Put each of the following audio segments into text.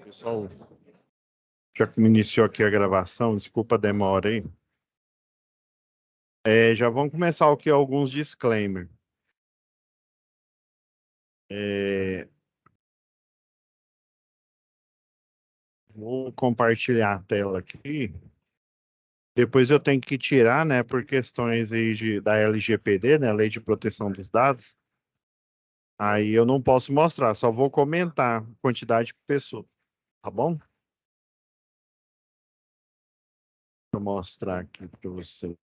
Pessoal, já que iniciou aqui a gravação, desculpa a demora aí. Já vamos começar aqui alguns disclaimers. Vou compartilhar a tela aqui. Depois eu tenho que tirar, né, por questões aí da LGPD, né, Lei de Proteção dos Dados. Aí eu não posso mostrar, só vou comentar a quantidade de pessoas, tá bom? Vou mostrar aqui para vocês.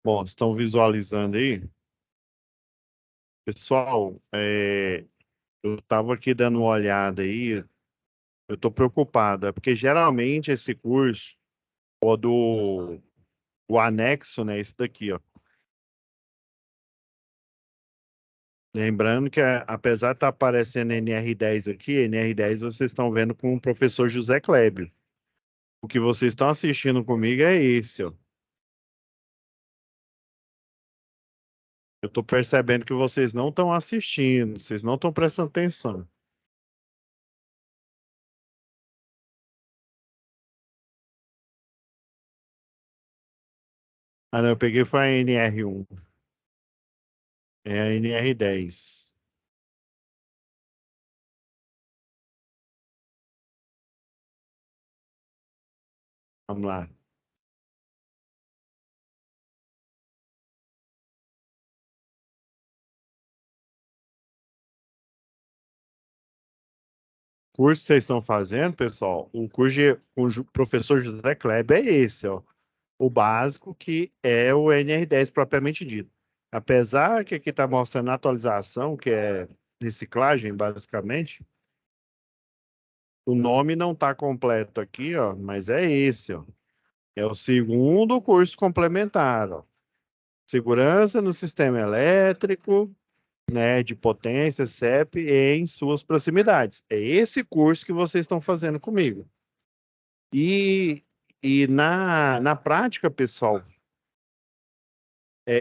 Bom, estão visualizando aí? Pessoal, eu estava aqui dando uma olhada aí, eu estou preocupado, porque geralmente esse curso, o anexo, né, esse daqui, ó. Lembrando que, apesar de estar aparecendo NR10 aqui, NR10 vocês estão vendo com o professor José Kleber. O que vocês estão assistindo comigo é esse, ó. Eu estou percebendo que vocês não estão assistindo, vocês não estão prestando atenção. Ah, não, eu peguei foi a NR1. É a NR10. Vamos lá. O curso que vocês estão fazendo, pessoal, com o professor José Kleber é esse, ó. O básico, que é o NR10 propriamente dito. Apesar que aqui está mostrando a atualização, que é reciclagem, basicamente, o nome não está completo aqui, ó, mas é esse, ó. É o segundo curso complementar, ó. Segurança no sistema elétrico, né, de potência, CEP, em suas proximidades. É esse curso que vocês estão fazendo comigo. E, na prática, pessoal,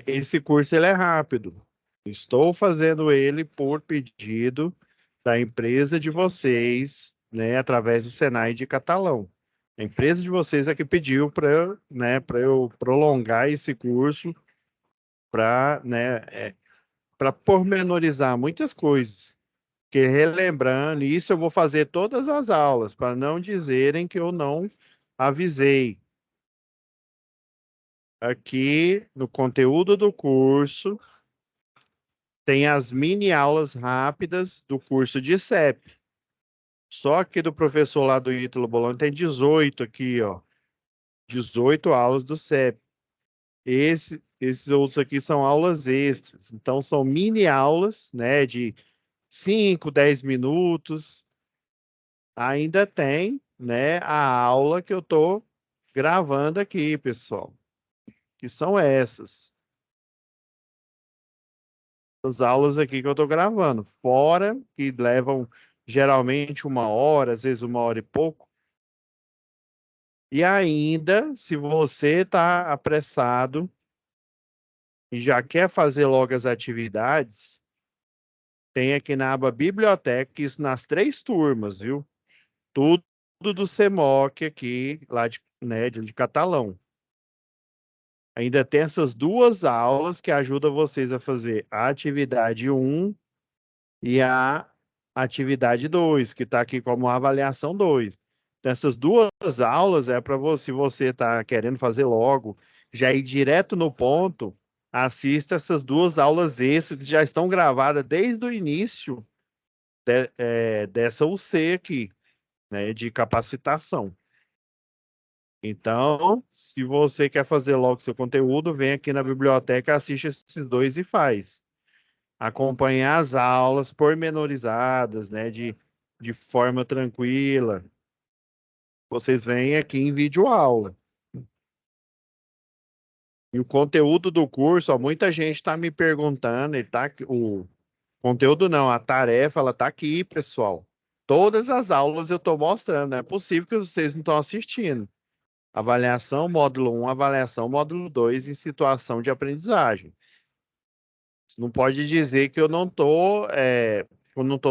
esse curso ele é rápido. Estou fazendo ele por pedido da empresa de vocês, né, através do Senai de Catalão. A empresa de vocês é que pediu para, né, para eu prolongar esse curso para, né, para pormenorizar muitas coisas. Que relembrando, isso eu vou fazer todas as aulas, para não dizerem que eu não avisei. Aqui no conteúdo do curso, tem as mini aulas rápidas do curso de CEP. Só que do professor lá do Ítalo Bolonha tem 18 aqui, ó. 18 aulas do CEP. Esses outros aqui são aulas extras. Então, são mini aulas, né, de 5, 10 minutos. Ainda tem, né, a aula que eu estou gravando aqui, pessoal. Que são essas. As aulas aqui que eu estou gravando. Fora que levam geralmente 1 hora, às vezes 1 hora e pouco. E ainda, se você está apressado e já quer fazer logo as atividades, tem aqui na aba Biblioteca, isso nas 3 turmas, viu? Tudo do CEMOC aqui, lá de, né, de Catalão. Ainda tem essas 2 aulas que ajudam vocês a fazer a atividade 1 e a atividade 2, que está aqui como avaliação 2. Então, essas 2 aulas é para você, se você está querendo fazer logo, já ir direto no ponto, assista essas 2 aulas extras que já estão gravadas desde o início dessa UC aqui, né, de capacitação. Então, se você quer fazer logo seu conteúdo, vem aqui na biblioteca, assiste esses 2 e faz. Acompanhar as aulas pormenorizadas, né, de forma tranquila. Vocês vêm aqui em videoaula. E o conteúdo do curso, ó, muita gente está me perguntando, o conteúdo não, a tarefa, ela está aqui, pessoal. Todas as aulas eu estou mostrando, não é possível que vocês não estão assistindo. Avaliação módulo 1, avaliação módulo 2 em situação de aprendizagem. Não pode dizer que eu não tô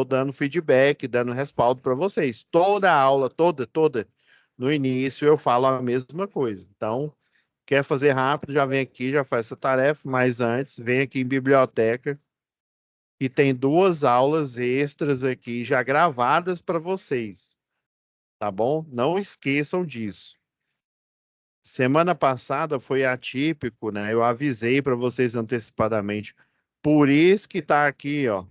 dando feedback, dando respaldo para vocês. Toda aula, toda, no início eu falo a mesma coisa. Então, quer fazer rápido, já vem aqui, já faz essa tarefa, mas antes, vem aqui em biblioteca e tem duas aulas extras aqui já gravadas para vocês, tá bom? Não esqueçam disso. Semana passada foi atípico, né? Eu avisei para vocês antecipadamente. Por isso que tá aqui, ó.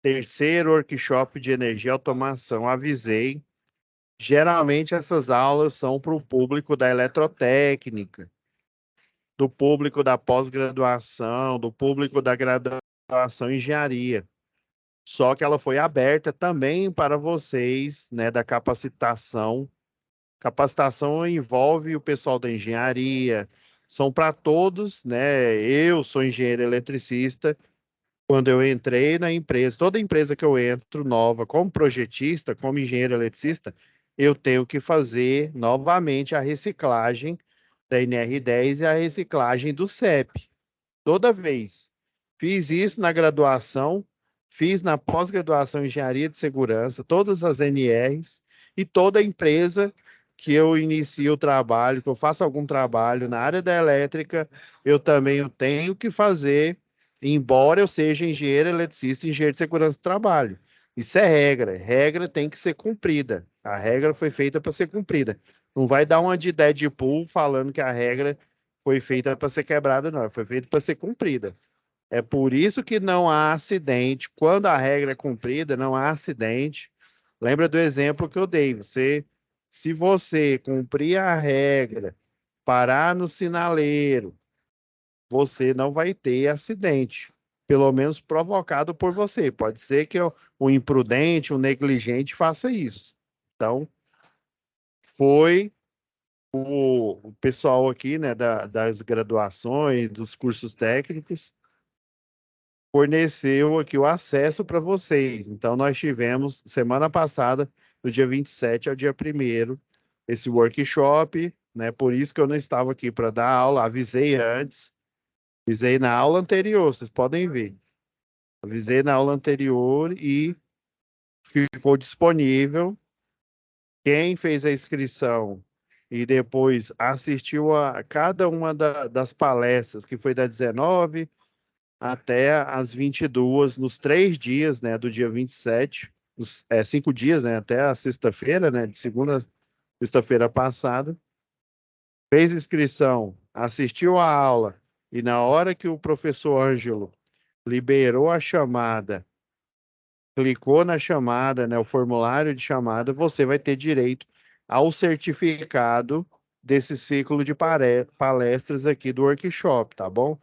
Terceiro workshop de energia e automação. Avisei. Geralmente essas aulas são para o público da eletrotécnica, do público da pós-graduação, do público da graduação em engenharia. Só que ela foi aberta também para vocês, né, da capacitação. Capacitação envolve o pessoal da engenharia, são para todos, né? Eu sou engenheiro eletricista. Quando eu entrei na empresa, toda empresa que eu entro nova, como projetista, como engenheiro eletricista, eu tenho que fazer novamente a reciclagem da NR10 e a reciclagem do CEP. Toda vez. Fiz isso na graduação, fiz na pós-graduação em Engenharia de Segurança, todas as NRs, e toda empresa que eu inicio o trabalho, que eu faço algum trabalho na área da elétrica, eu também o tenho que fazer, embora eu seja engenheiro eletricista e engenheiro de segurança do trabalho. Isso é regra, regra tem que ser cumprida. A regra foi feita para ser cumprida. Não vai dar uma de Deadpool falando que a regra foi feita para ser quebrada, não. Foi feita para ser cumprida. É por isso que não há acidente. Quando a regra é cumprida, não há acidente. Lembra do exemplo que eu dei? Se você cumprir a regra, parar no sinaleiro, você não vai ter acidente. Pelo menos provocado por você. Pode ser que o imprudente, o negligente faça isso. Então, foi o pessoal aqui, né, das graduações, dos cursos técnicos, forneceu aqui o acesso para vocês. Então, nós tivemos, semana passada, do dia 27 ao dia 1º, esse workshop, né? Por isso que eu não estava aqui para dar aula, avisei antes, avisei na aula anterior, vocês podem ver. Avisei na aula anterior e ficou disponível. Quem fez a inscrição e depois assistiu a cada uma das palestras, que foi da 19 até às 22, nos 3 dias, né, do dia 27, 5 dias, né, até a sexta-feira, né, de segunda a sexta-feira passada, fez inscrição, assistiu a aula, e na hora que o professor Ângelo liberou a chamada, clicou na chamada, né, o formulário de chamada, você vai ter direito ao certificado desse ciclo de palestras aqui do workshop, tá bom?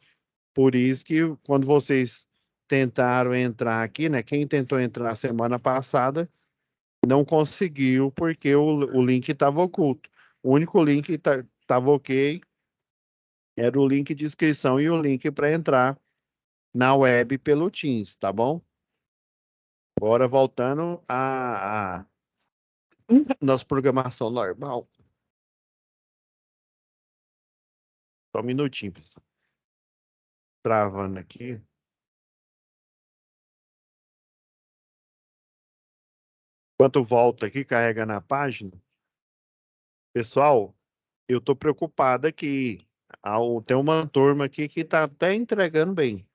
Por isso que quando vocês tentaram entrar aqui, né? Quem tentou entrar semana passada não conseguiu porque o link estava oculto. O único link que estava ok era o link de inscrição e o link para entrar na web pelo Teams, tá bom? Agora voltando à nossa programação normal. Só um minutinho, pessoal. Travando aqui. Enquanto volta aqui, carrega na página. Pessoal, eu tô preocupado aqui. Tem uma turma aqui que tá até entregando bem.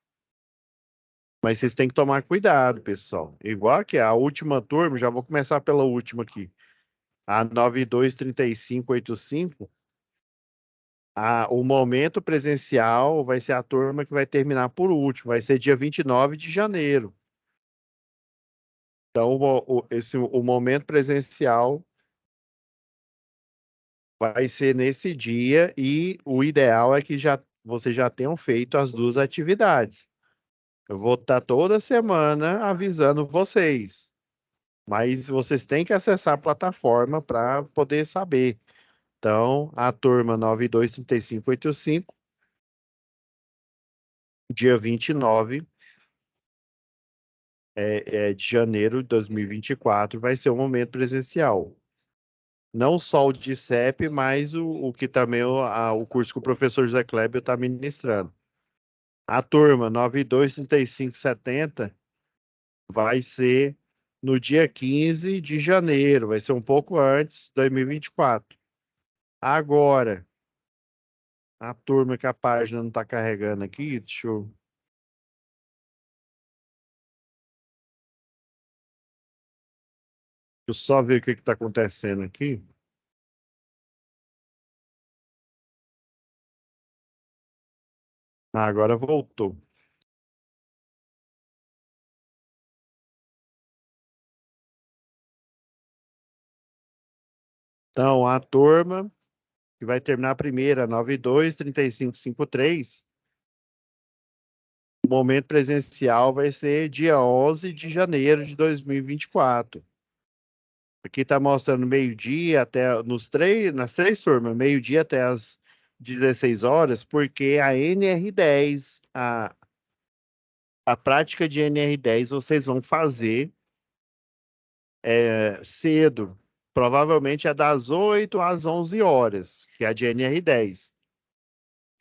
Mas vocês têm que tomar cuidado, pessoal. Igual que a última turma, já vou começar pela última aqui. A 923585, o momento presencial vai ser a turma que vai terminar por último, vai ser dia 29 de janeiro. Então, o momento presencial vai ser nesse dia e o ideal é que vocês já tenham feito as duas atividades. Eu vou estar toda semana avisando vocês, mas vocês têm que acessar a plataforma para poder saber. Então, a turma 923585, dia 29 de janeiro de 2024, vai ser o momento presencial. Não só o de CEP, mas o que também o curso que o professor José Kleber está ministrando. A turma 923570 vai ser no dia 15 de janeiro, vai ser um pouco antes, 2024. Agora, a turma que a página não está carregando aqui, deixa eu só ver o que está acontecendo aqui. Ah, agora voltou. Então, a turma que vai terminar a primeira, 923553, o momento presencial vai ser dia 11 de janeiro de 2024. Aqui está mostrando meio-dia até nas três turmas, meio-dia até as 16 horas, porque a NR10, a prática de NR10 vocês vão fazer cedo. Provavelmente é das 8 às 11 horas, que é a de NR10.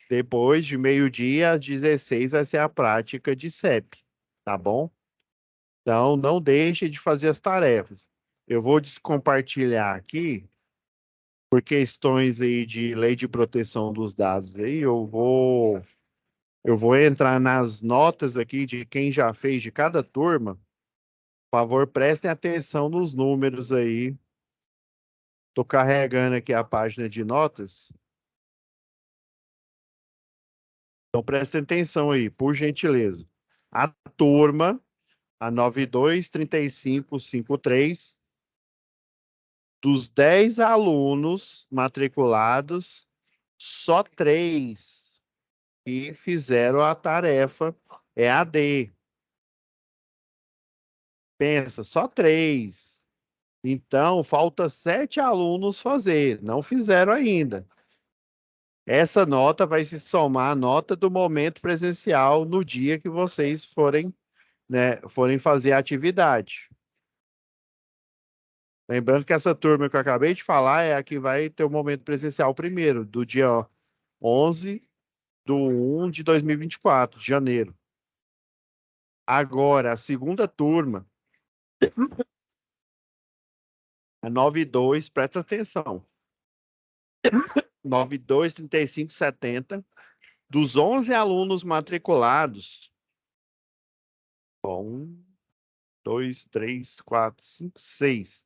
Depois de meio-dia às 16 vai ser a prática de CEP, tá bom? Então, não deixe de fazer as tarefas. Eu vou descompartilhar aqui, por questões aí de lei de proteção dos dados aí, eu vou entrar nas notas aqui de quem já fez de cada turma. Por favor, prestem atenção nos números aí. Estou carregando aqui a página de notas. Então, prestem atenção aí, por gentileza. A turma, a 923553, dos 10 alunos matriculados, só 3 que fizeram a tarefa EAD. Pensa, só 3. Então, falta 7 alunos fazer, não fizeram ainda. Essa nota vai se somar à nota do momento presencial no dia que vocês forem, né, forem fazer a atividade. Lembrando que essa turma que eu acabei de falar é a que vai ter o momento presencial primeiro, do dia 11 de 1 de 2024, de janeiro. Agora, a segunda turma, a 92, presta atenção, 923570, dos 11 alunos matriculados, um, dois, três, quatro, cinco, seis.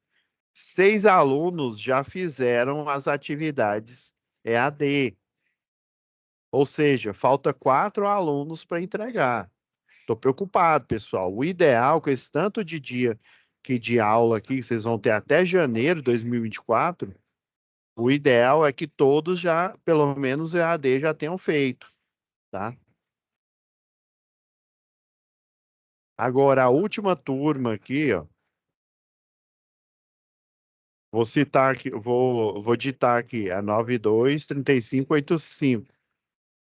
6 alunos já fizeram as atividades EAD. Ou seja, falta 4 alunos para entregar. Estou preocupado, pessoal. O ideal, com esse tanto de dia de aula aqui, que vocês vão ter até janeiro de 2024, o ideal é que todos já, pelo menos o EAD, já tenham feito, tá? Agora, a última turma aqui, ó, vou citar aqui, vou ditar aqui, a 923585.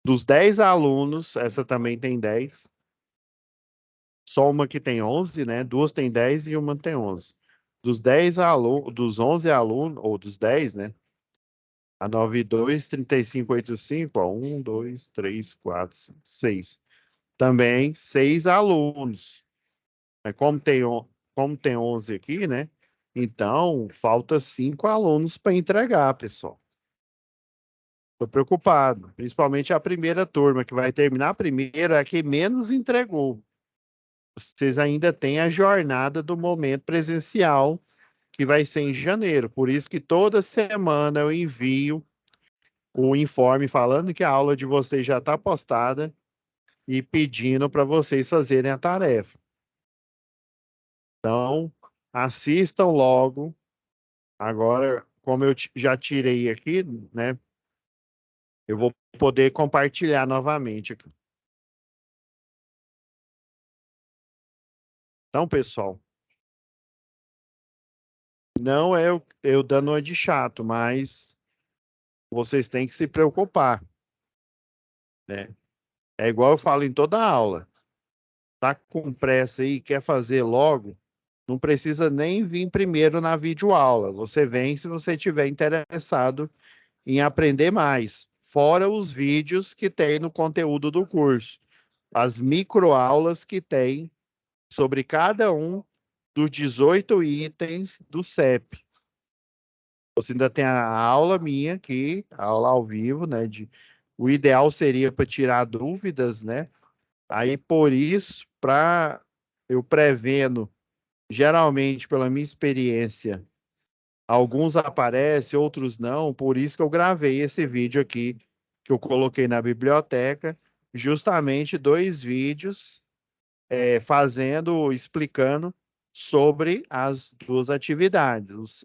Dos 10 alunos, essa também tem 10. Só uma que tem 11, né? Duas tem 10 e uma tem 11. Dos 10 alunos, dos 11 alunos, ou dos 10, né? A 923585, ó, 1, 2, 3, 4, 5, 6. Também 6 alunos. Mas como tem 11 aqui, né? Então, falta 5 alunos para entregar, pessoal. Estou preocupado. Principalmente a primeira turma, que vai terminar primeiro, é a que menos entregou. Vocês ainda têm a jornada do momento presencial, que vai ser em janeiro. Por isso que toda semana eu envio o informe falando que a aula de vocês já está postada e pedindo para vocês fazerem a tarefa. Então, assistam logo. Agora, como eu já tirei aqui, né? Eu vou poder compartilhar novamente aqui. Então, pessoal, não é eu dando uma de chato, mas vocês têm que se preocupar, né? É igual eu falo em toda aula. Tá com pressa aí, quer fazer logo, não precisa nem vir primeiro na videoaula. Você vem se você estiver interessado em aprender mais, fora os vídeos que tem no conteúdo do curso. as microaulas que tem sobre cada um dos 18 itens do CEP. Você ainda tem a aula minha aqui, a aula ao vivo, né? O ideal seria para tirar dúvidas, né? Aí, por isso, para eu prevendo, geralmente, pela minha experiência, alguns aparecem, outros não, por isso que eu gravei esse vídeo aqui, que eu coloquei na biblioteca, justamente dois vídeos explicando sobre as duas atividades,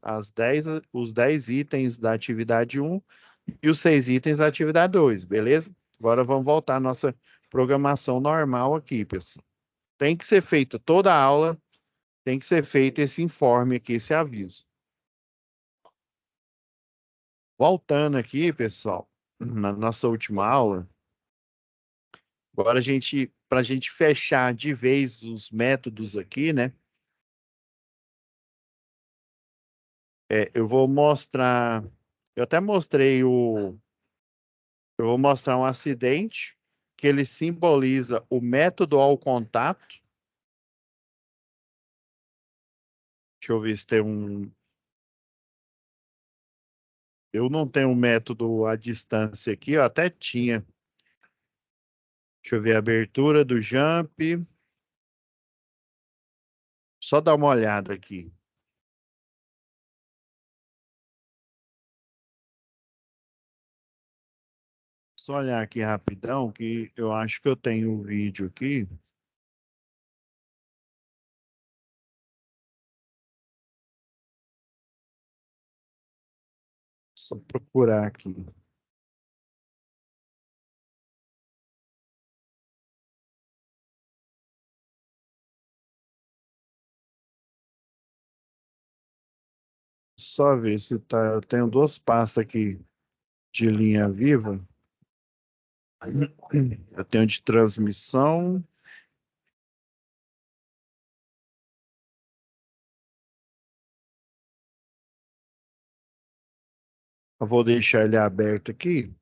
os 10 itens da atividade um e os 6 itens da atividade 2, beleza? Agora vamos voltar à nossa programação normal aqui, pessoal. Tem que ser feita toda a aula, tem que ser feito esse informe aqui, esse aviso. Voltando aqui, pessoal, na nossa última aula, agora para a gente fechar de vez os métodos aqui, né? Eu vou mostrar, eu até mostrei eu vou mostrar um acidente que ele simboliza o método ao contato. Deixa eu ver se tem um. Eu não tenho um método à distância aqui, eu até tinha. Deixa eu ver a abertura do jump. Só dar uma olhada aqui. Só olhar aqui rapidão, que eu acho que eu tenho o vídeo aqui. Só procurar aqui. Só ver se tá. Eu tenho duas pastas aqui de linha viva. Eu tenho de transmissão. Eu vou deixar ele aberto aqui.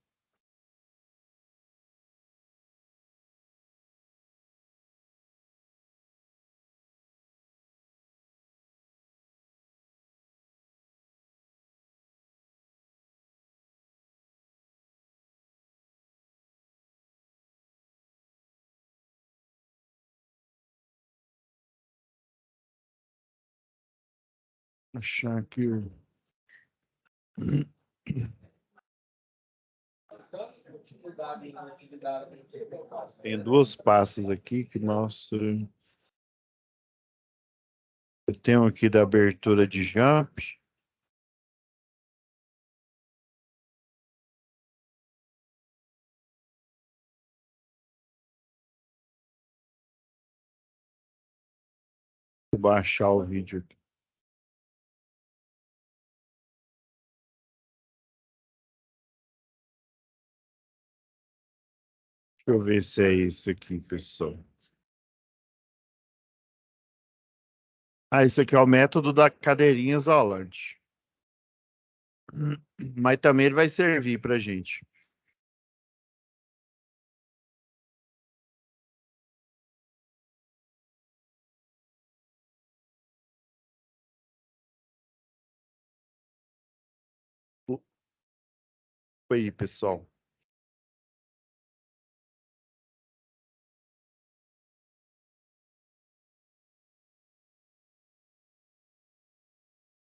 Achar aqui. Tem duas pastas aqui que mostram. Eu tenho aqui da abertura de jump. Vou baixar o vídeo aqui. Deixa eu ver se é isso aqui, pessoal. Ah, isso aqui é o método da cadeirinha isolante. Mas também ele vai servir para gente. Aí, pessoal.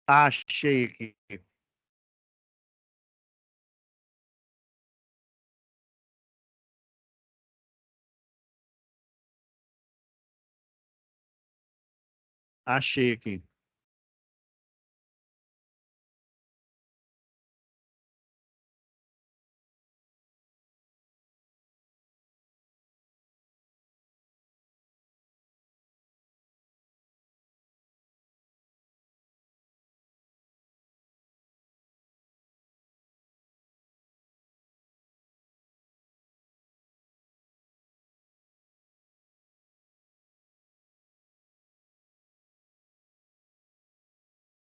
Achei aqui. Achei aqui.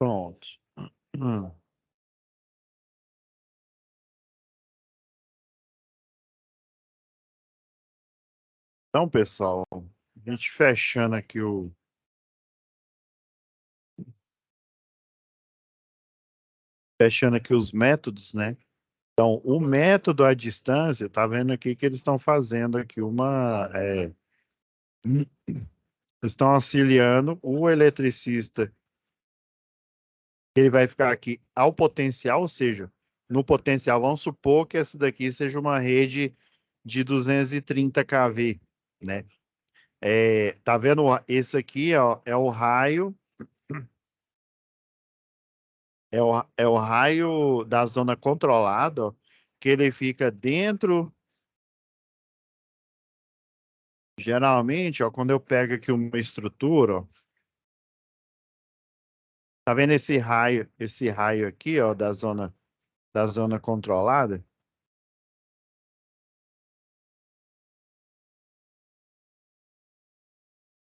Pronto. Hum. Então, pessoal, a gente fechando aqui os métodos, né? Então, o método à distância, tá vendo aqui que eles estão fazendo aqui estão auxiliando o eletricista, ele vai ficar aqui ao potencial, ou seja, no potencial, vamos supor que essa daqui seja uma rede de 230 kV, né? Tá vendo esse aqui, ó, é o raio da zona controlada, ó, que ele fica dentro. Geralmente, ó, quando eu pego aqui uma estrutura, ó, tá vendo esse raio aqui, ó, da zona controlada?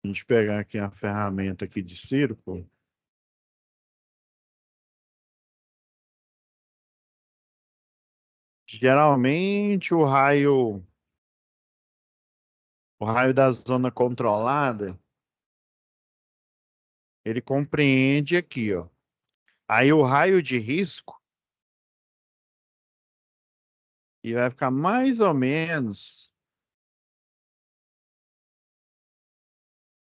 A gente pegar aqui a ferramenta aqui de círculo, geralmente o raio da zona controlada, ele compreende aqui, ó. Aí o raio de risco, e vai ficar mais ou menos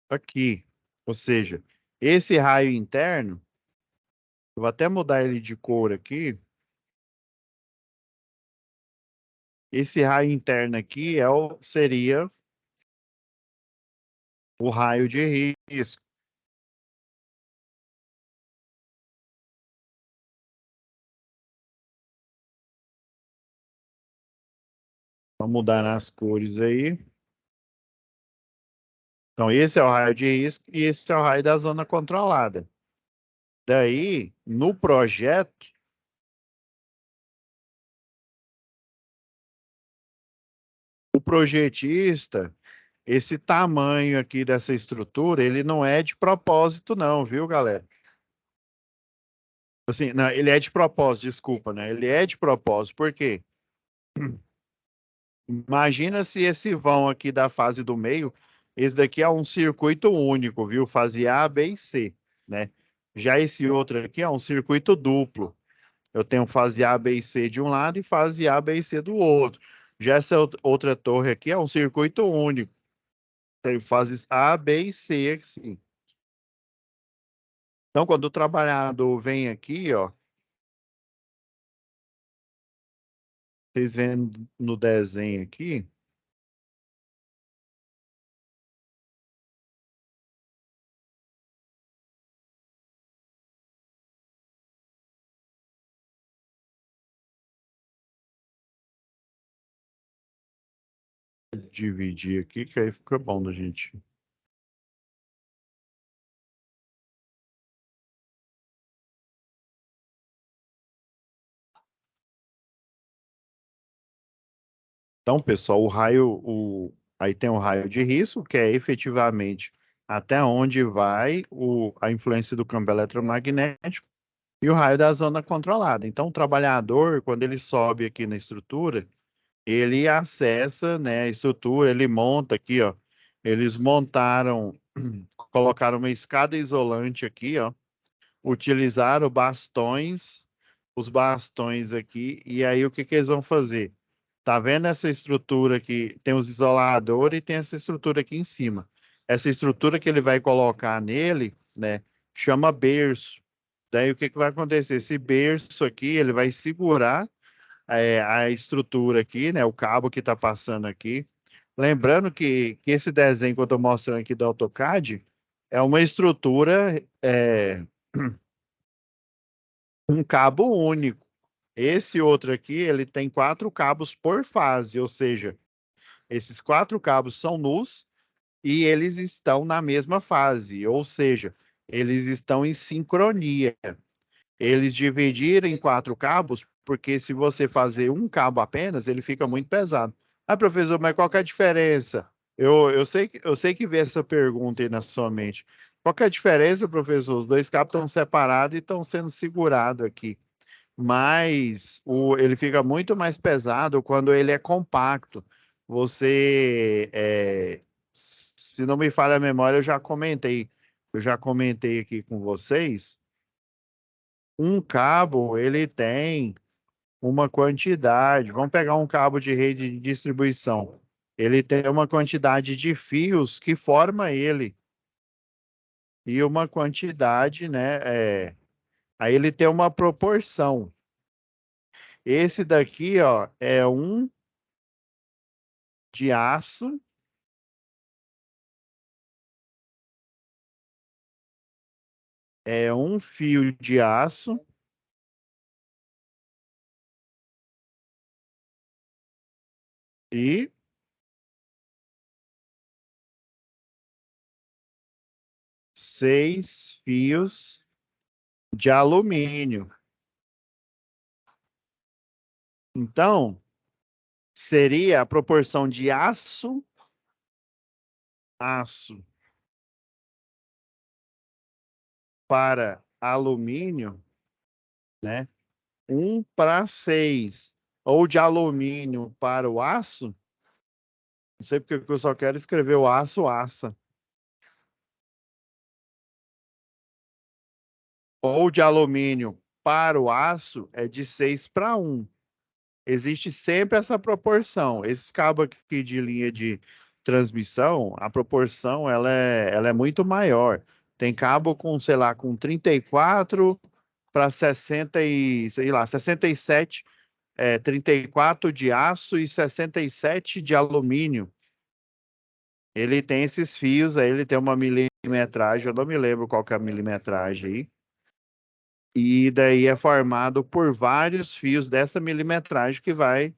aqui. Ou seja, esse raio interno, eu vou até mudar ele de cor aqui. Esse raio interno aqui seria o raio de risco. Vamos mudar nas cores aí. Então, esse é o raio de risco e esse é o raio da zona controlada. Daí, no projeto, o projetista, esse tamanho aqui dessa estrutura, ele não é de propósito, não, viu, galera? Assim, não, ele é de propósito, desculpa, né? Ele é de propósito, por quê? Imagina se esse vão aqui da fase do meio, esse daqui é um circuito único, viu? Fase A, B e C, né? Já esse outro aqui é um circuito duplo. Eu tenho fase A, B e C de um lado e fase A, B e C do outro. Já essa outra torre aqui é um circuito único. Tem fases A, B e C assim. Então, quando o trabalhador vem aqui, ó, vocês vendo no desenho aqui, dividir aqui, que aí fica bom da gente. Então, pessoal, aí tem o raio de risco, que é efetivamente até onde vai a influência do campo eletromagnético, e o raio da zona controlada. Então, o trabalhador, quando ele sobe aqui na estrutura, ele acessa, né, a estrutura, ele monta aqui, ó. Eles montaram, colocaram uma escada isolante aqui, ó. Utilizaram os bastões aqui, e aí o que que eles vão fazer? Tá vendo essa estrutura aqui? Tem os isoladores e tem essa estrutura aqui em cima. Essa estrutura que ele vai colocar nele, né, chama berço. Daí o que que vai acontecer? Esse berço aqui, ele vai segurar a estrutura aqui, né, o cabo que está passando aqui. Lembrando que esse desenho que eu estou mostrando aqui do AutoCAD é uma estrutura, um cabo único. Esse outro aqui, ele tem 4 cabos por fase, ou seja, esses 4 cabos são nus e eles estão na mesma fase, ou seja, eles estão em sincronia. Eles dividiram em 4 cabos, porque se você fazer um cabo apenas, ele fica muito pesado. Ah, professor, mas qual que é a diferença? Eu sei que vê essa pergunta aí na sua mente. Qual que é a diferença, professor? Os 2 cabos estão separados e estão sendo segurados aqui. Mas ele fica muito mais pesado quando ele é compacto. se não me falha a memória, eu já comentei aqui com vocês, um cabo, ele tem uma quantidade, vamos pegar um cabo de rede de distribuição, ele tem uma quantidade de fios que forma ele, e uma quantidade, né, aí ele tem uma proporção. Esse daqui, ó, é um de aço, é um fio de aço e 6 fios de alumínio. Então, seria a proporção de aço para alumínio, né? 1 para 6. Ou de alumínio para o aço, não sei porque eu só quero escrever o aço, aça. Ou de alumínio para o aço é de 6 para 1. Existe sempre essa proporção. Esses cabos aqui de linha de transmissão, a proporção ela é muito maior. Tem cabo com, sei lá, com 34 para 60 e, sei lá, 67, 34 de aço e 67 de alumínio. Ele tem esses fios aí, ele tem uma milimetragem, eu não me lembro qual que é a milimetragem aí. E daí é formado por vários fios dessa milimetragem que vai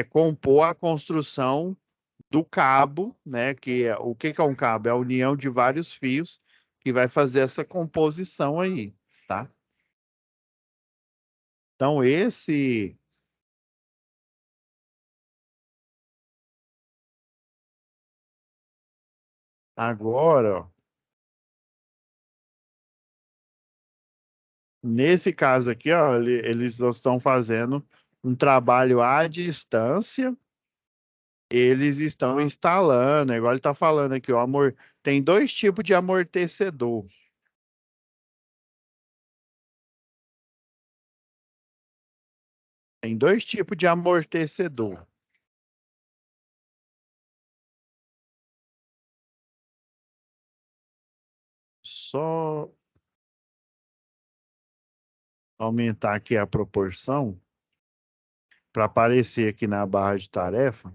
compor a construção do cabo, né? O que que é um cabo? É a união de vários fios que vai fazer essa composição aí, tá? Então, agora, ó, nesse caso aqui, ó, eles estão fazendo um trabalho à distância, eles estão instalando, igual ele está falando aqui, ó, tem dois tipos de amortecedor. Tem dois tipos de amortecedor. Só aumentar aqui a proporção para aparecer aqui na barra de tarefa.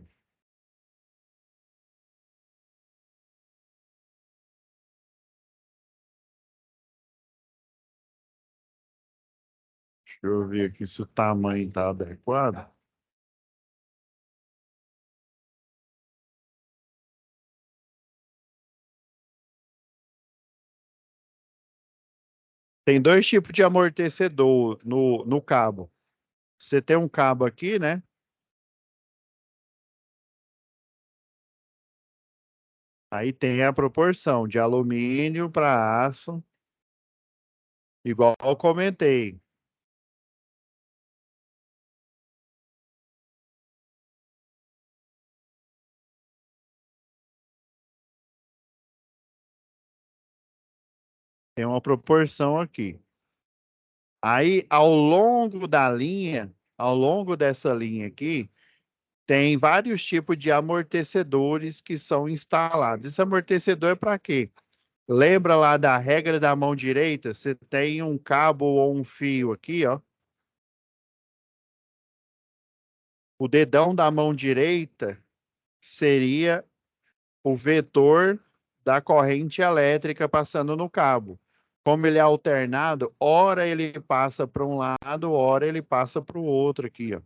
Deixa eu ver aqui se o tamanho está adequado. Tem dois tipos de amortecedor no cabo. Você tem um cabo aqui, né? Aí tem a proporção de alumínio para aço, igual eu comentei. Tem uma proporção aqui. Aí, ao longo dessa linha aqui, tem vários tipos de amortecedores que são instalados. Esse amortecedor é para quê? Lembra lá da regra da mão direita? Você tem um cabo ou um fio aqui, ó. O dedão da mão direita seria o vetor da corrente elétrica passando no cabo. Como ele é alternado, ora ele passa para um lado, ora ele passa para o outro aqui, ó.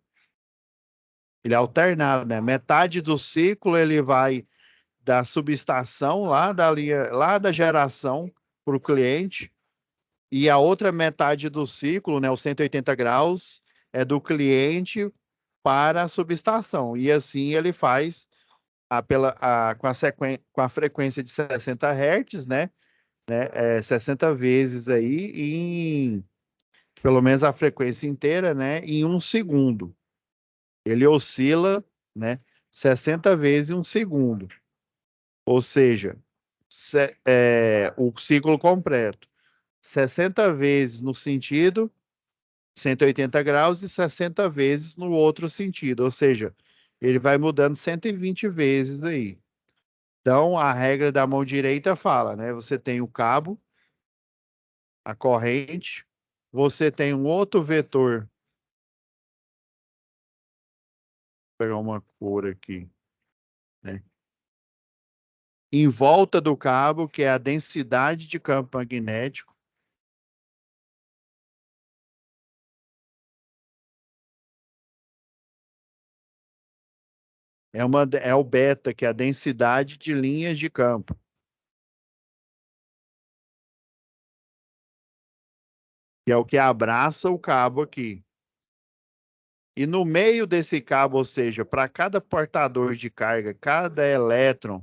Ele é alternado, né? Metade do ciclo ele vai da subestação lá da linha, lá da geração para o cliente, e a outra metade do ciclo, né, os 180 graus, é do cliente para a subestação. E assim ele faz com a frequência de 60 Hz, né, 60 vezes aí, pelo menos a frequência inteira, né, em 1 segundo. Ele oscila né? 60 vezes um segundo. Ou seja, o ciclo completo. 60 vezes no sentido 180 graus e 60 vezes no outro sentido. Ou seja, ele vai mudando 120 vezes aí. Então, a regra da mão direita fala, né? Você tem o cabo, a corrente, você tem um outro vetor. Vou pegar uma cor aqui, né? Em volta do cabo, que é a densidade de campo magnético. É o beta, que é a densidade de linhas de campo, que é o que abraça o cabo aqui. E no meio desse cabo, ou seja, para cada portador de carga, cada elétron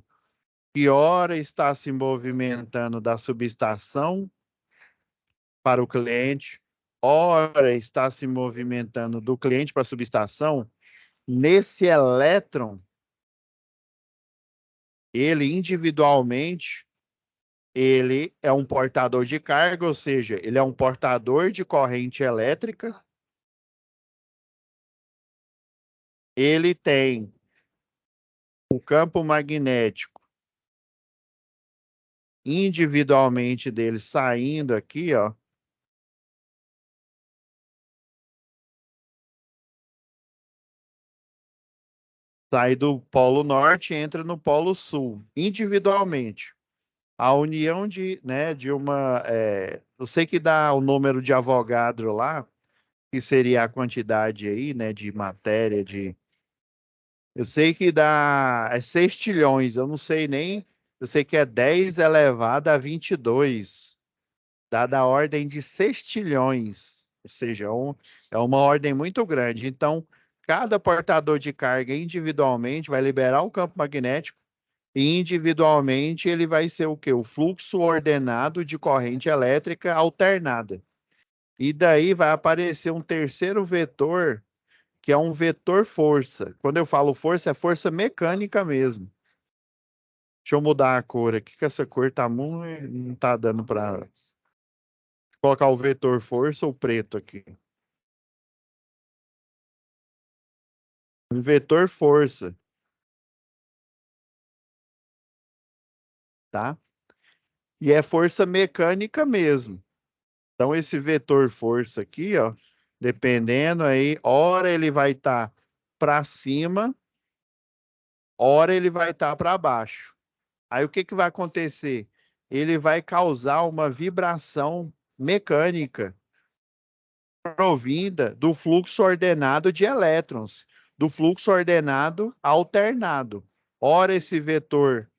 que ora está se movimentando da subestação para o cliente, ora está se movimentando do cliente para a subestação, nesse elétron, ele individualmente, ele é um portador de carga, ou seja, ele é um portador de corrente elétrica, ele tem o campo magnético individualmente dele saindo aqui, ó, sai do polo norte e entra no polo sul, individualmente. A união de uma. Eu sei que dá o número de Avogadro lá, que seria a quantidade aí, né, de matéria, de. Eu sei que dá 6 trilhões, eu não sei nem. Eu sei que é 10 elevado a 22, dá da ordem de 6 trilhões, ou seja, é uma ordem muito grande. Então, cada portador de carga individualmente vai liberar o campo magnético e individualmente ele vai ser o quê? O fluxo ordenado de corrente elétrica alternada. E daí vai aparecer um terceiro vetor, que é um vetor força. Quando eu falo força, é força mecânica mesmo. Deixa eu mudar a cor aqui, que essa cor tá muito, não tá dando para colocar o vetor força ou preto aqui. Um vetor força, tá? E é força mecânica mesmo. Então, esse vetor força aqui, ó, dependendo aí, ora ele vai estar para cima, ora ele vai estar para baixo. Aí o que que vai acontecer? Ele vai causar uma vibração mecânica provinda do fluxo ordenado de elétrons, do fluxo ordenado alternado. Ora esse vetor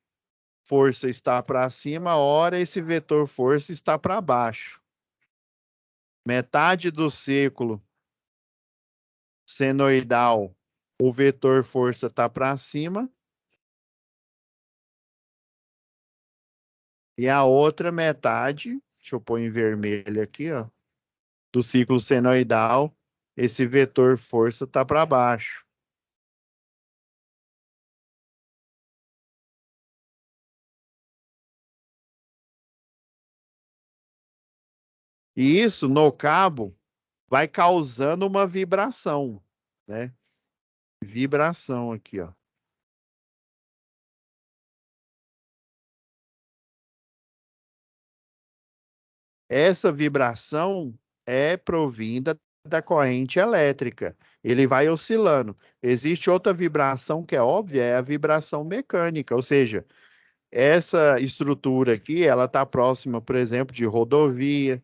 força está para cima, ora esse vetor força está para baixo. Metade do ciclo senoidal, o vetor força está para cima, e a outra metade, deixa eu pôr em vermelho aqui, ó, do ciclo senoidal, esse vetor força está para baixo. E isso, no cabo, vai causando uma vibração, né? Vibração aqui, ó. Essa vibração é provinda da corrente elétrica. Ele vai oscilando. Existe outra vibração que é óbvia, é a vibração mecânica, ou seja, essa estrutura aqui, ela está próxima, por exemplo, de rodovia,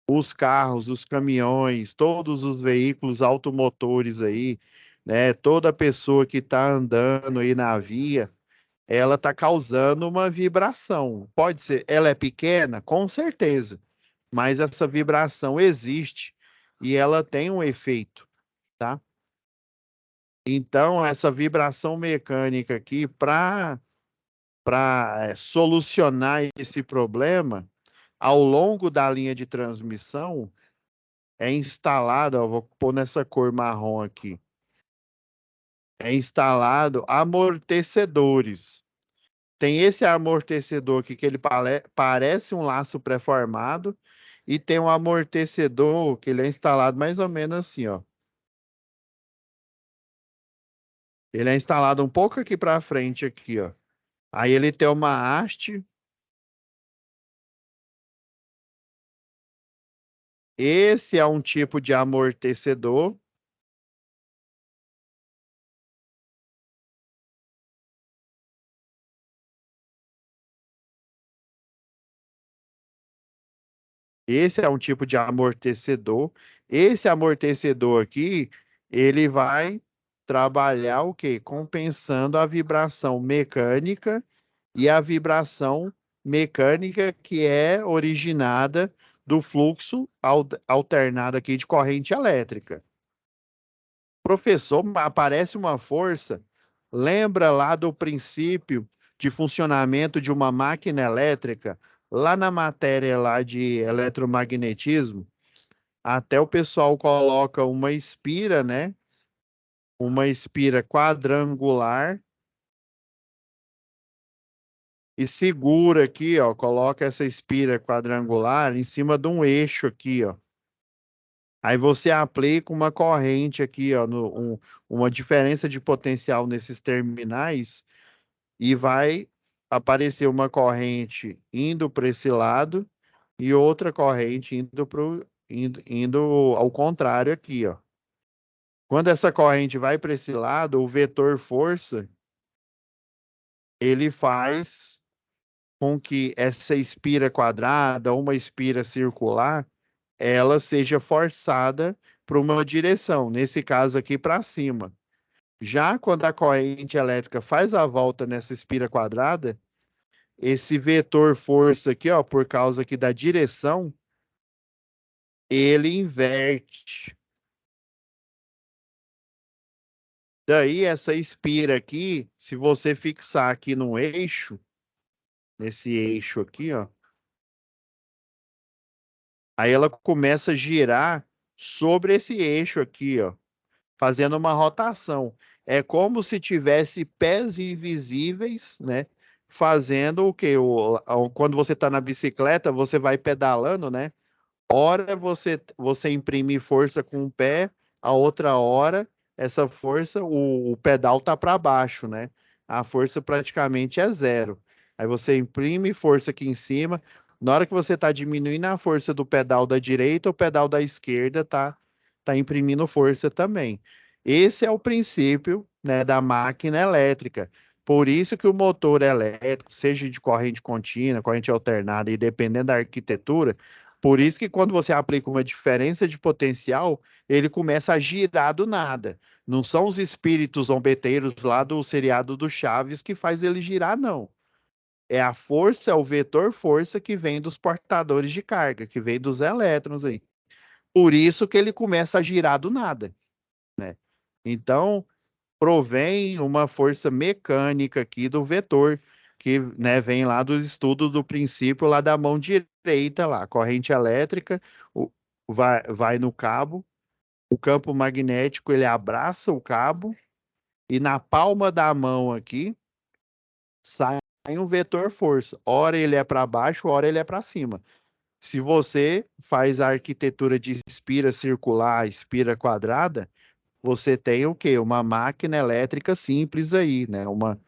os carros, os caminhões, todos os veículos automotores aí, né? Toda pessoa que está andando aí na via, ela está causando uma vibração. Pode ser, ela é pequena, com certeza, mas essa vibração existe e ela tem um efeito, tá? Então, essa vibração mecânica aqui, para solucionar esse problema, ao longo da linha de transmissão, é instalada, ó, vou pôr nessa cor marrom aqui, é instalado amortecedores. Tem esse amortecedor aqui que ele parece um laço pré-formado e tem um amortecedor que ele é instalado mais ou menos assim, ó. Ele é instalado um pouco aqui para frente aqui, ó. Aí ele tem uma haste. Esse é um tipo de amortecedor. Esse é um tipo de amortecedor. Esse amortecedor aqui, ele vai trabalhar o quê? Compensando a vibração mecânica e a vibração mecânica que é originada do fluxo alternado aqui de corrente elétrica. Professor, aparece uma força, lembra lá do princípio de funcionamento de uma máquina elétrica, lá na matéria lá de eletromagnetismo, até o pessoal coloca uma espira, né? Uma espira quadrangular e segura aqui, ó, coloca essa espira quadrangular em cima de um eixo aqui, ó. Aí você aplica uma corrente aqui, ó, uma diferença de potencial nesses terminais e vai aparecer uma corrente indo para esse lado e outra corrente indo ao contrário aqui, ó. Quando essa corrente vai para esse lado, o vetor força, ele faz com que essa espira quadrada ou uma espira circular, ela seja forçada para uma direção, nesse caso aqui para cima. Já quando a corrente elétrica faz a volta nessa espira quadrada, esse vetor força aqui, ó, por causa aqui da direção, ele inverte. Daí essa espira aqui, se você fixar aqui no eixo, nesse eixo aqui, ó, aí ela começa a girar sobre esse eixo aqui, ó, fazendo uma rotação. É como se tivesse pés invisíveis, né? Fazendo o quê? Quando você está na bicicleta, você vai pedalando, né? Hora você imprime força com o pé, a outra hora essa força, o pedal tá para baixo, né? A força praticamente é zero. Aí você imprime força aqui em cima. Na hora que você está diminuindo a força do pedal da direita, o pedal da esquerda tá imprimindo força também. Esse é o princípio, né, da máquina elétrica. Por isso que o motor elétrico, seja de corrente contínua, corrente alternada, e dependendo da arquitetura, por isso que quando você aplica uma diferença de potencial, ele começa a girar do nada. Não são os espíritos zombeteiros lá do seriado do Chaves que faz ele girar, não. É a força, é o vetor força que vem dos portadores de carga, que vem dos elétrons aí. Por isso que ele começa a girar do nada, né? Então, provém uma força mecânica aqui do vetor, que, né, vem lá do estudo do princípio lá da mão direita lá, corrente elétrica, vai no cabo, o campo magnético ele abraça o cabo e na palma da mão aqui sai um vetor força. Ora ele é para baixo, ora ele é para cima. Se você faz a arquitetura de espira circular, espira quadrada, você tem o quê? Uma máquina elétrica simples aí, né? Uma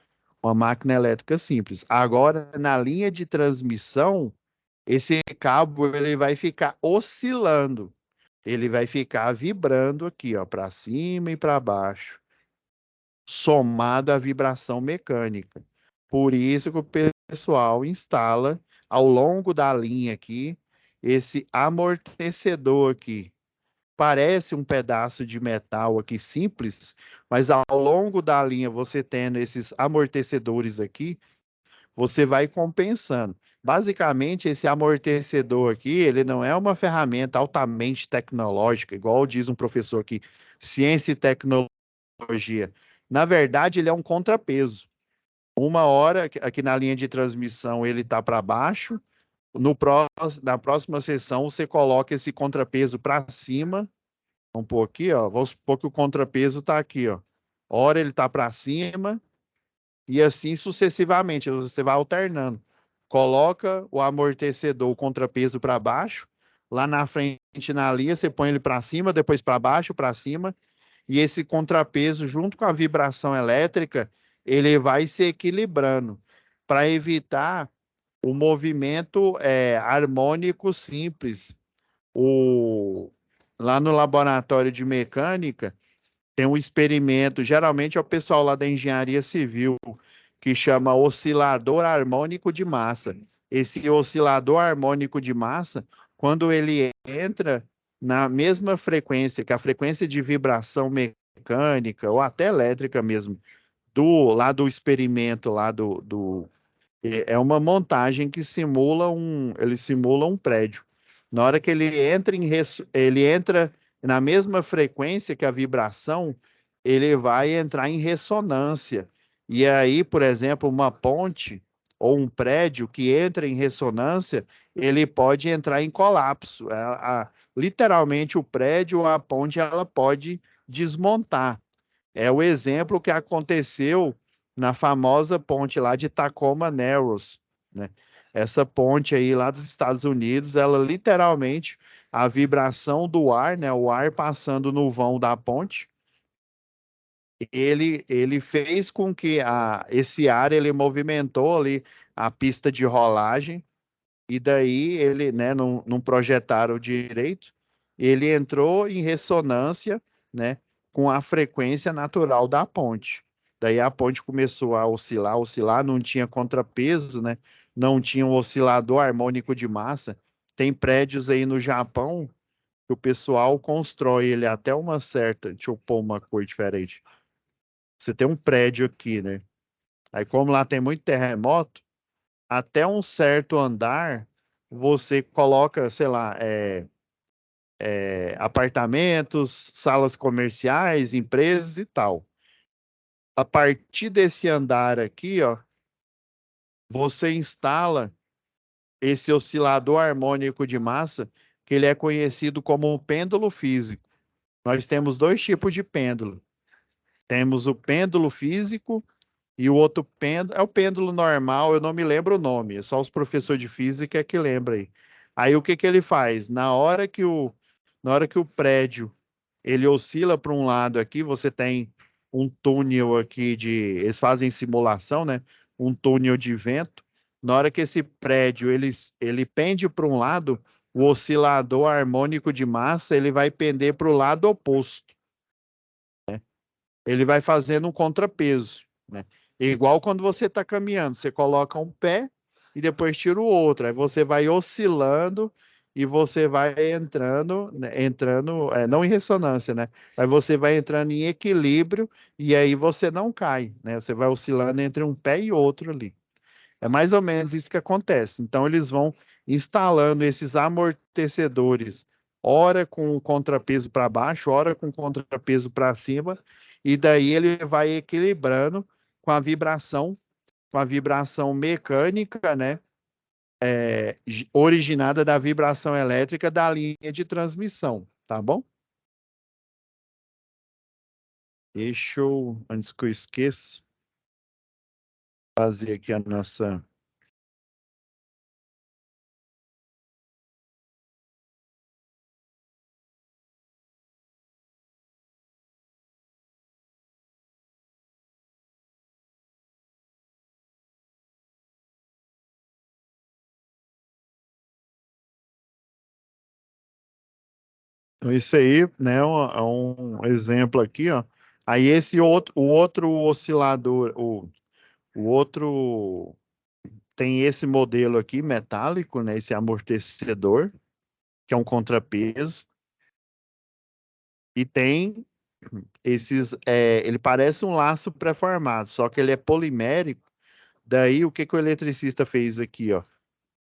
máquina elétrica simples. Agora, na linha de transmissão, esse cabo ele vai ficar oscilando. Ele vai ficar vibrando aqui, ó, para cima e para baixo, somado à vibração mecânica. Por isso que o pessoal instala ao longo da linha aqui esse amortecedor aqui. Parece um pedaço de metal aqui simples, mas ao longo da linha, você tendo esses amortecedores aqui, você vai compensando. Basicamente, esse amortecedor aqui, ele não é uma ferramenta altamente tecnológica, igual diz um professor aqui, ciência e tecnologia. Na verdade, ele é um contrapeso. Uma hora, aqui na linha de transmissão, ele está para baixo. Na próxima sessão, você coloca esse contrapeso para cima. Vamos pôr aqui, ó. Vamos supor que o contrapeso está aqui, ó. hora ele está para cima, e assim sucessivamente, você vai alternando. Coloca o amortecedor, o contrapeso para baixo, lá na frente na linha, você põe ele para cima, depois para baixo, para cima, e esse contrapeso, junto com a vibração elétrica, ele vai se equilibrando para evitar o movimento harmônico simples. O, Lá no laboratório de mecânica, tem um experimento, geralmente é o pessoal lá da engenharia civil, que chama oscilador harmônico de massa. Esse oscilador harmônico de massa, quando ele entra na mesma frequência, que a frequência de vibração mecânica ou até elétrica mesmo, lá do experimento lá é uma montagem que ele simula um prédio. Na hora que ele entra na mesma frequência que a vibração, ele vai entrar em ressonância. E aí, por exemplo, uma ponte ou um prédio que entra em ressonância, ele pode entrar em colapso. Literalmente, o prédio ou a ponte, ela pode desmontar. É o exemplo que aconteceu na famosa ponte lá de Tacoma Narrows, né? Essa ponte aí lá dos Estados Unidos, ela literalmente, a vibração do ar, né? O ar passando no vão da ponte, ele fez com que esse ar, ele movimentou ali a pista de rolagem, e daí ele, né, não projetaram direito, ele entrou em ressonância, né, com a frequência natural da ponte. Daí a ponte começou a oscilar, oscilar, não tinha contrapeso, né, não tinha um oscilador harmônico de massa. Tem prédios aí no Japão que o pessoal constrói ele até uma certa, deixa eu pôr uma cor diferente. Você tem um prédio aqui, né? Aí como lá tem muito terremoto, até um certo andar, você coloca, sei lá, apartamentos, salas comerciais, empresas e tal. A partir desse andar aqui, ó, você instala esse oscilador harmônico de massa, que ele é conhecido como pêndulo físico. Nós temos dois tipos de pêndulo. Temos o pêndulo físico e o outro pêndulo, é o pêndulo normal, eu não me lembro o nome, só os professores de física que lembram aí. Aí o que que ele faz? Na hora que o prédio ele oscila para um lado aqui, você tem um túnel aqui eles fazem simulação, né? Um túnel de vento. Na hora que esse prédio ele pende para um lado, o oscilador harmônico de massa ele vai pender para o lado oposto. Ele vai fazendo um contrapeso, né? Igual quando você está caminhando, você coloca um pé e depois tira o outro. Aí você vai oscilando e você vai entrando, né, não em ressonância, né? Aí você vai entrando em equilíbrio e aí você não cai, né? Você vai oscilando entre um pé e outro ali. É mais ou menos isso que acontece. Então eles vão instalando esses amortecedores, ora com o contrapeso para baixo, ora com o contrapeso para cima, e daí ele vai equilibrando com a vibração, com a vibração mecânica, né? Originada da vibração elétrica da linha de transmissão, tá bom? Deixa eu, antes que eu esqueça, fazer aqui a nossa. Então, isso aí, né, é um exemplo aqui, ó. Aí o outro oscilador, o outro tem esse modelo aqui metálico, né, esse amortecedor, que é um contrapeso, e tem ele parece um laço pré-formado, só que ele é polimérico. Daí o que que o eletricista fez aqui, ó?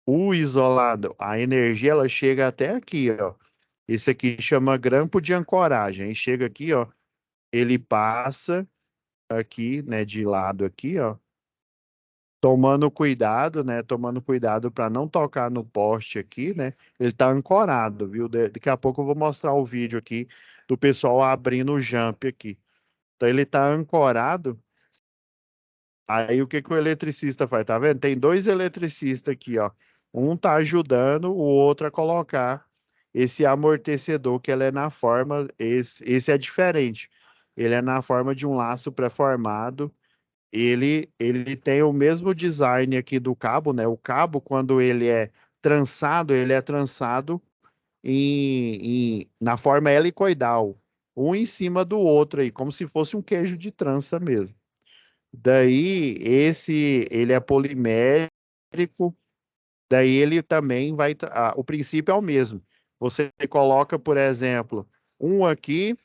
O isolado, a energia ela chega até aqui, ó. Esse aqui chama grampo de ancoragem. Aí chega aqui, ó, ele passa aqui, né, de lado aqui, ó, tomando cuidado, né, tomando cuidado para não tocar no poste aqui, né? Ele tá ancorado, viu? Daqui a pouco eu vou mostrar o vídeo aqui do pessoal abrindo o jump aqui. Então ele está ancorado. Aí o que que o eletricista faz? Tá vendo? Tem dois eletricistas aqui, ó. Um tá ajudando o outro a colocar esse amortecedor que ele é na forma. Esse é diferente. Ele é na forma de um laço pré-formado. Ele tem o mesmo design aqui do cabo, né? O cabo, quando ele é trançado na forma helicoidal, um em cima do outro aí, como se fosse um queijo de trança mesmo. Daí, ele é polimérico, daí ele também o princípio é o mesmo. Você coloca, por exemplo, um aqui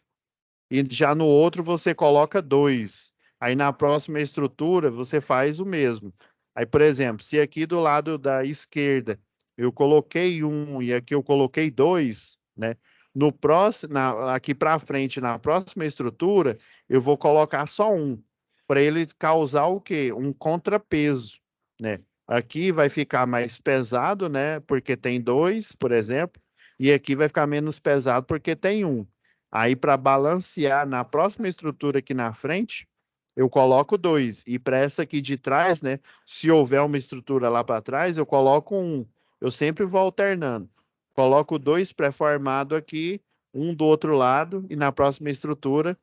e já no outro você coloca dois. Aí na próxima estrutura você faz o mesmo. Aí, por exemplo, se aqui do lado da esquerda eu coloquei um e aqui eu coloquei dois, né? No próximo, aqui para frente, na próxima estrutura, eu vou colocar só um, para ele causar o quê? Um contrapeso, né? Aqui vai ficar mais pesado, né? Porque tem dois, por exemplo, e aqui vai ficar menos pesado porque tem um. Aí, para balancear na próxima estrutura aqui na frente, eu coloco dois. E para essa aqui de trás, né? Se houver uma estrutura lá para trás, eu coloco um. Eu sempre vou alternando. Coloco dois pré-formados aqui, um do outro lado, e na próxima estrutura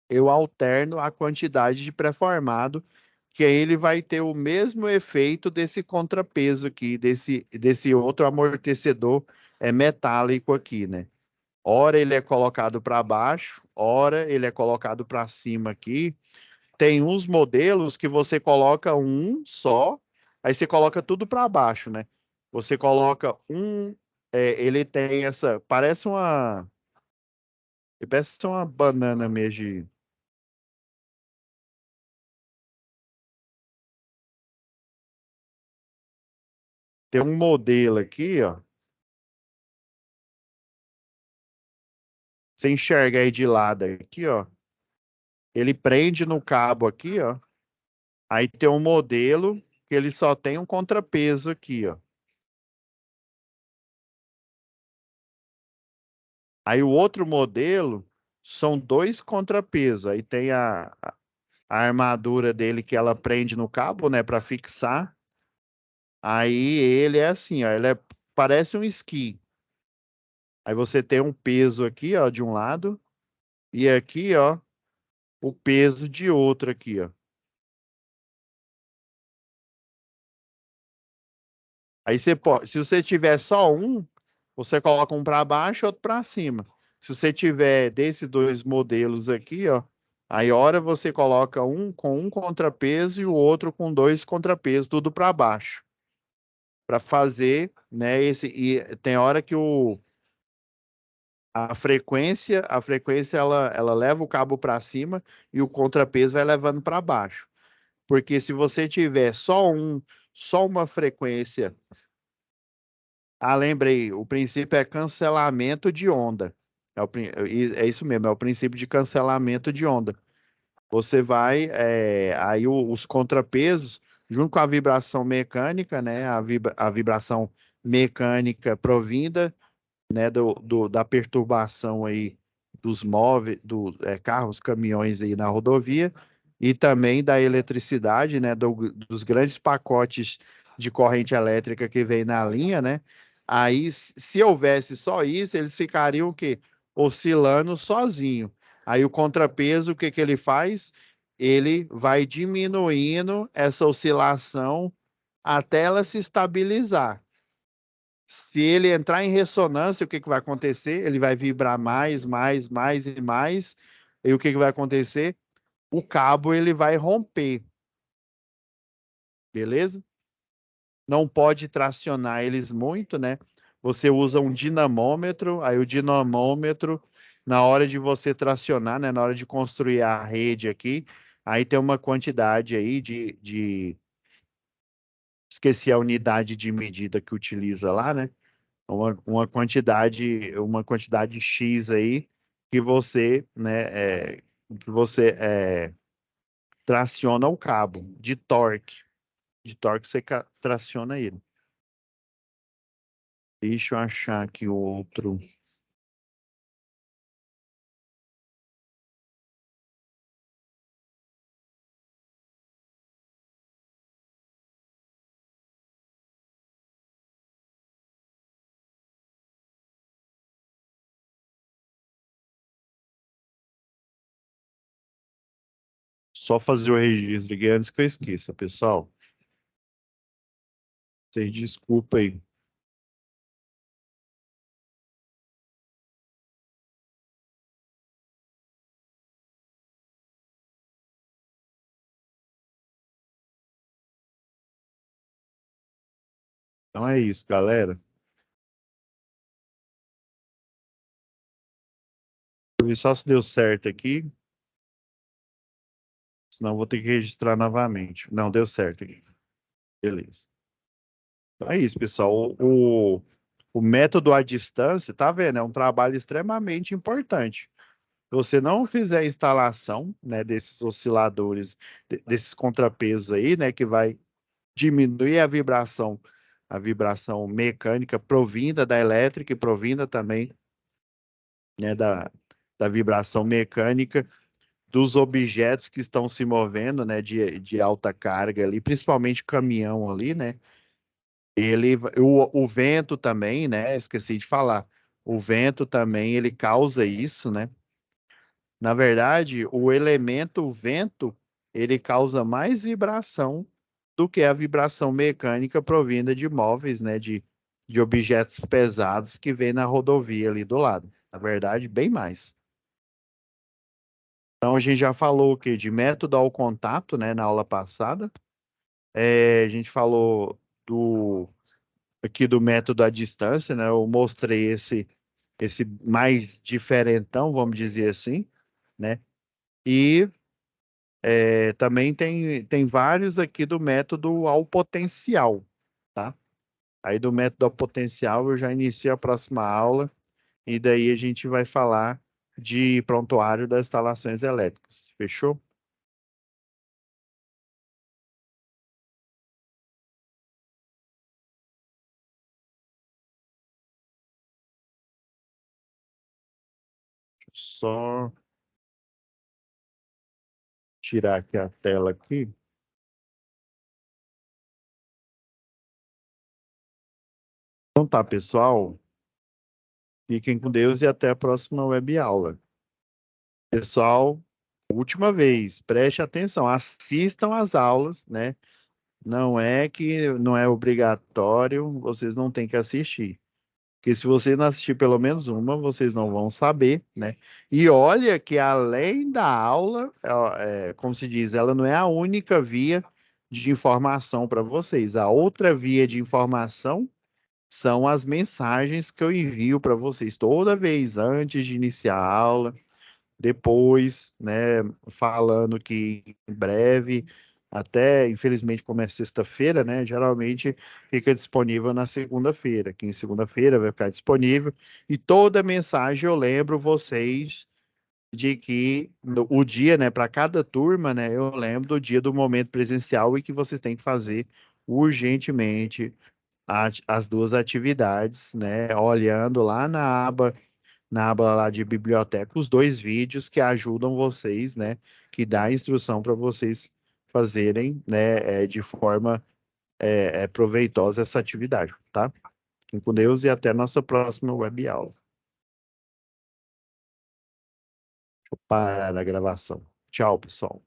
eu alterno a quantidade de pré-formado, que aí ele vai ter o mesmo efeito desse contrapeso aqui, desse outro amortecedor metálico aqui, né? Ora ele é colocado para baixo, ora ele é colocado para cima aqui. Tem uns modelos que você coloca um só, aí você coloca tudo para baixo, né? Você coloca um, ele tem essa, parece uma banana mesmo. Tem um modelo aqui, ó. Você enxerga aí de lado aqui, ó. Ele prende no cabo aqui, ó. Aí tem um modelo que ele só tem um contrapeso aqui, ó. Aí o outro modelo são dois contrapesos. Aí tem a armadura dele que ela prende no cabo, né, para fixar. Aí ele é assim, ó, parece um esqui. Aí você tem um peso aqui, ó, de um lado e aqui, ó, o peso de outro aqui, ó. Aí você pode, se você tiver só um, você coloca um para baixo e outro para cima. Se você tiver desses dois modelos aqui, ó, aí hora você coloca um com um contrapeso e o outro com dois contrapesos, tudo para baixo, para fazer, né, e tem hora que a frequência ela leva o cabo para cima e o contrapeso vai levando para baixo. Porque se você tiver só uma frequência. Ah, lembrei, o princípio é cancelamento de onda. É isso mesmo, é o princípio de cancelamento de onda. Você vai, aí os contrapesos, junto com a vibração mecânica, né? A vibração mecânica provinda, né, da perturbação aí dos móveis, dos carros, caminhões aí na rodovia, e também da eletricidade, né, dos grandes pacotes de corrente elétrica que vem na linha, né? Aí, se houvesse só isso, eles ficariam o quê? Oscilando sozinho. Aí o contrapeso, o que que ele faz? Ele vai diminuindo essa oscilação até ela se estabilizar. Se ele entrar em ressonância, o que que vai acontecer? Ele vai vibrar mais, mais, mais e mais. E o que que vai acontecer? O cabo ele vai romper, beleza? Não pode tracionar eles muito, né? Você usa um dinamômetro, aí o dinamômetro, na hora de você tracionar, né? Na hora de construir a rede aqui, aí tem uma quantidade aí esqueci a unidade de medida que utiliza lá, né? Uma quantidade X aí que você, né, que você traciona o cabo de torque. De torque você traciona ele. Deixa eu achar aqui o outro. Só fazer o registro aqui antes que eu esqueça, pessoal. Vocês desculpem. Então é isso, galera. Deixa eu ver só se deu certo aqui, senão eu vou ter que registrar novamente. Não, deu certo aqui. Beleza. Então é isso, pessoal. O método à distância, tá vendo? É um trabalho extremamente importante. Se você não fizer a instalação, né, desses osciladores, desses contrapesos aí, né, que vai diminuir a vibração mecânica provinda da elétrica e provinda também, né, da vibração mecânica dos objetos que estão se movendo, né, de alta carga ali, principalmente caminhão ali, né? O vento também, né? Esqueci de falar. O vento também, ele causa isso, né? Na verdade, o elemento vento, ele causa mais vibração do que a vibração mecânica provinda de móveis, né? De objetos pesados que vem na rodovia ali do lado. Na verdade, bem mais. Então, a gente já falou o quê? De método ao contato, né? Na aula passada. A gente falou do aqui do método à distância, né? Eu mostrei esse mais diferentão, vamos dizer assim, né? E também tem vários aqui do método ao potencial, tá? Aí do método ao potencial eu já inicio a próxima aula e daí a gente vai falar de prontuário das instalações elétricas. Fechou? Só tirar aqui a tela aqui. Então tá, pessoal. Fiquem com Deus e até a próxima web aula. Pessoal, última vez, preste atenção, assistam às aulas, né? Não é que não é obrigatório, vocês não têm que assistir. Porque se você não assistir pelo menos uma, vocês não vão saber, né? E olha que além da aula, como se diz, ela não é a única via de informação para vocês. A outra via de informação são as mensagens que eu envio para vocês toda vez antes de iniciar a aula, depois, né, falando que em breve, até infelizmente como é sexta-feira, né, geralmente fica disponível na segunda-feira, que em segunda-feira vai ficar disponível, e toda mensagem eu lembro vocês de que o dia, né, para cada turma, né, eu lembro do dia do momento presencial e que vocês têm que fazer urgentemente as duas atividades, né, olhando lá na aba lá de biblioteca, os dois vídeos que ajudam vocês, né? Que dá a instrução para vocês fazerem, né? De forma proveitosa essa atividade, tá? Fiquem com Deus e até a nossa próxima web aula. Deixa eu parar a gravação. Tchau, pessoal.